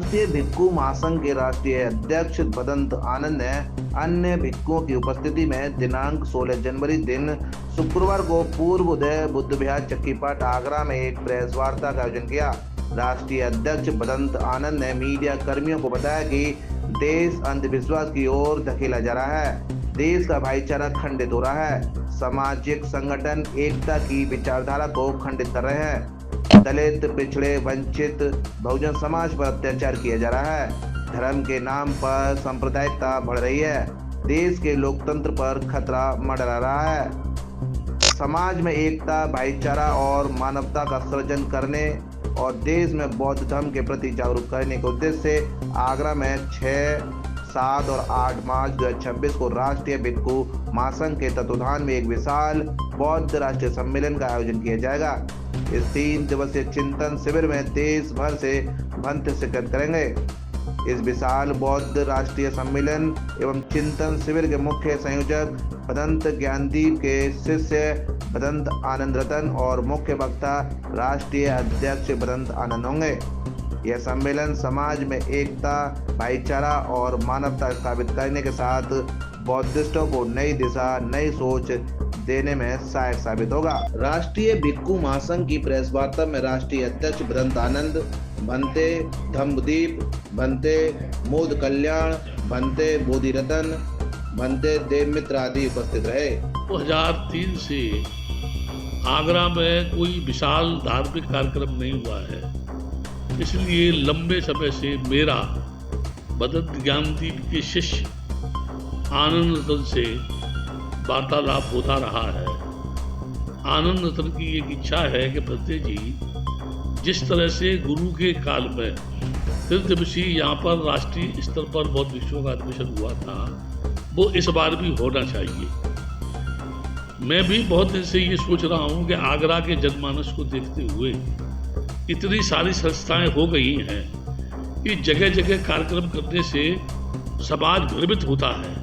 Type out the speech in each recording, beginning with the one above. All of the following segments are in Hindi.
राष्ट्रीय भिक्खु महासंघ के राष्ट्रीय अध्यक्ष भदंत आनंद ने अन्य भिक्खुओं की उपस्थिति में दिनांक 16 जनवरी दिन शुक्रवार को पूर्व उदय बुद्ध विहार चक्कीपाट आगरा में एक प्रेस वार्ता का आयोजन किया। राष्ट्रीय अध्यक्ष भदंत आनंद ने मीडिया कर्मियों को बताया कि देश अंधविश्वास की ओर धकेला जा रहा है, देश का भाईचारा खंडित हो रहा है, सामाजिक संगठन एकता की विचारधारा को खंडित कर रहे हैं, दलित, पिछड़े, वंचित बहुजन समाज पर अत्याचार किया जा रहा है, धर्म के नाम पर सांप्रदायिकता बढ़ रही है, देश के लोकतंत्र पर खतरा मंडरा रहा है। समाज में एकता, भाईचारा और मानवता का सृजन करने और देश में बौद्ध धर्म के प्रति जागरूक करने के उद्देश्य से आगरा में 6, 7 और 8 मार्च 2026 को राष्ट्रीय भिक्खु महासंघ के तत्वाधान में एक विशाल बौद्ध राष्ट्रीय सम्मेलन का आयोजन किया जाएगा। इस 3 दिवसीय चिंतन शिविर में देश भर से भक्त शिरकत करेंगे। इस विशाल बौद्ध राष्ट्रीय सम्मेलन एवं चिंतन शिविर के मुख्य संयोजक भदंत ज्ञानदीप के शिष्य भदंत आनंद रतन और मुख्य वक्ता राष्ट्रीय अध्यक्ष भदंत आनंद होंगे। यह सम्मेलन समाज में एकता, भाईचारा और मानवता स्थापित करने के साथ बौद्धिस्टों को नई दिशा, नई सोच देने में सहायक साबित होगा। राष्ट्रीय भिक्खु महासंघ की प्रेस वार्ता में राष्ट्रीय अध्यक्ष भदंत आनंद, भंते धम्मदीप, भंते मोद कल्याण, भंते बोधि रतन, भंते देवमित्र आदि उपस्थित रहे। 2003 से आगरा में कोई विशाल धार्मिक कार्यक्रम नहीं हुआ है, इसलिए लंबे समय से मेरा भदंत ज्ञानदीप के शिष्य आनंद रतन से वार्तालाप होता रहा है। आनंद रतन की एक इच्छा है कि भंते जी जिस तरह से गुरु के काल में त्रिदिवसीय यहाँ पर राष्ट्रीय स्तर पर बौद्ध भिक्षुओं का अधिवेशन हुआ था, वो इस बार भी होना चाहिए। मैं भी बहुत दिन से ये सोच रहा हूँ कि आगरा के जनमानस को देखते हुए इतनी सारी संस्थाएं हो गई हैं कि जगह जगह कार्यक्रम करने से समाज भ्रमित होता है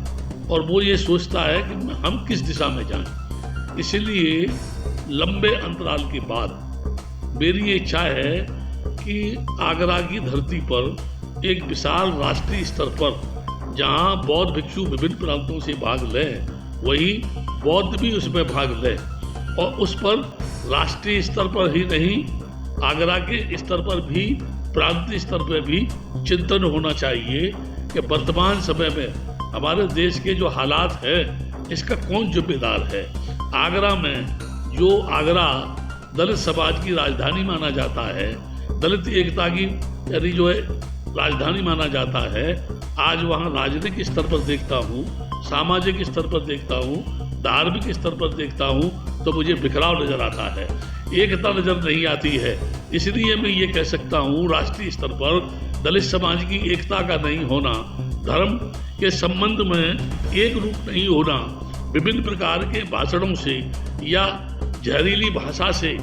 और वो ये सोचता है कि हम किस दिशा में जाएं। इसलिए लंबे अंतराल के बाद मेरी ये इच्छा है कि आगरा की धरती पर एक विशाल राष्ट्रीय स्तर पर जहां बौद्ध भिक्षु विभिन्न प्रांतों से भाग लें, वही बौद्ध भी उसमें भाग लें और उस पर राष्ट्रीय स्तर पर ही नहीं, आगरा के स्तर पर भी, प्रांतीय स्तर पर भी चिंतन होना चाहिए कि वर्तमान समय में हमारे देश के जो हालात हैं इसका कौन जिम्मेदार है। आगरा में जो आगरा दलित समाज की राजधानी माना जाता है, दलित एकता की यानी जो है राजधानी माना जाता है, आज वहाँ राजनीतिक स्तर पर देखता हूँ, सामाजिक स्तर पर देखता हूँ, धार्मिक स्तर पर देखता हूँ तो मुझे बिखराव नजर आता है, एकता नजर नहीं आती है। इसलिए मैं ये कह सकता हूँ राष्ट्रीय स्तर पर दलित समाज की एकता का नहीं होना, धर्म के संबंध में एक रूप नहीं होना, विभिन्न प्रकार के भाषणों से या जहरीली भाषा से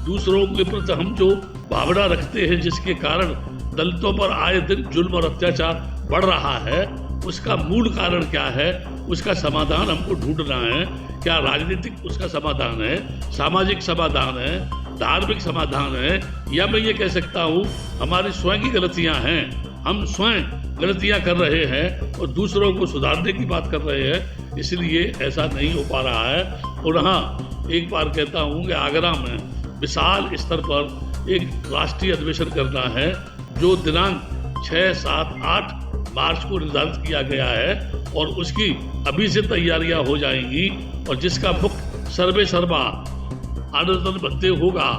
दूसरों के प्रति हम जो भावना रखते हैं जिसके कारण दलितों पर आए दिन जुल्म और अत्याचार बढ़ रहा है, उसका मूल कारण क्या है, उसका समाधान हमको ढूंढना है। क्या राजनीतिक उसका समाधान है, सामाजिक समाधान है, धार्मिक समाधान है, या मैं ये कह सकता हूँ हमारी स्वयं की गलतियाँ हैं, हम स्वयं गलतियाँ कर रहे हैं और दूसरों को सुधारने की बात कर रहे हैं, इसलिए ऐसा नहीं हो पा रहा है। पुनः एक बार कहता हूँ कि आगरा में विशाल स्तर पर एक राष्ट्रीय अधिवेशन करना है जो दिनांक 6, 7, 8 मार्च को निर्धारित किया गया है और उसकी अभी से तैयारियां हो जाएंगी और जिसका मुख्य सर्वे सर्वा आनंद रतन भंते होगा,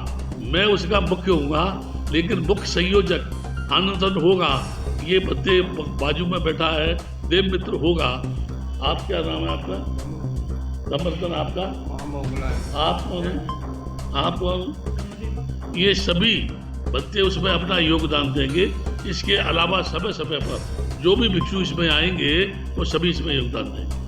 मैं उसका मुख्य होऊंगा, लेकिन मुख्य संयोजक आनंद रतन होगा। ये भंते बाजू में बैठा है, देवमित्र होगा। आप क्या नाम है आपका? समर्थन आपका? आप ये सभी भंते उसमें अपना योगदान देंगे। इसके अलावा समय समय पर जो भी भिक्षु इसमें आएंगे वो सभी इसमें योगदान देंगे।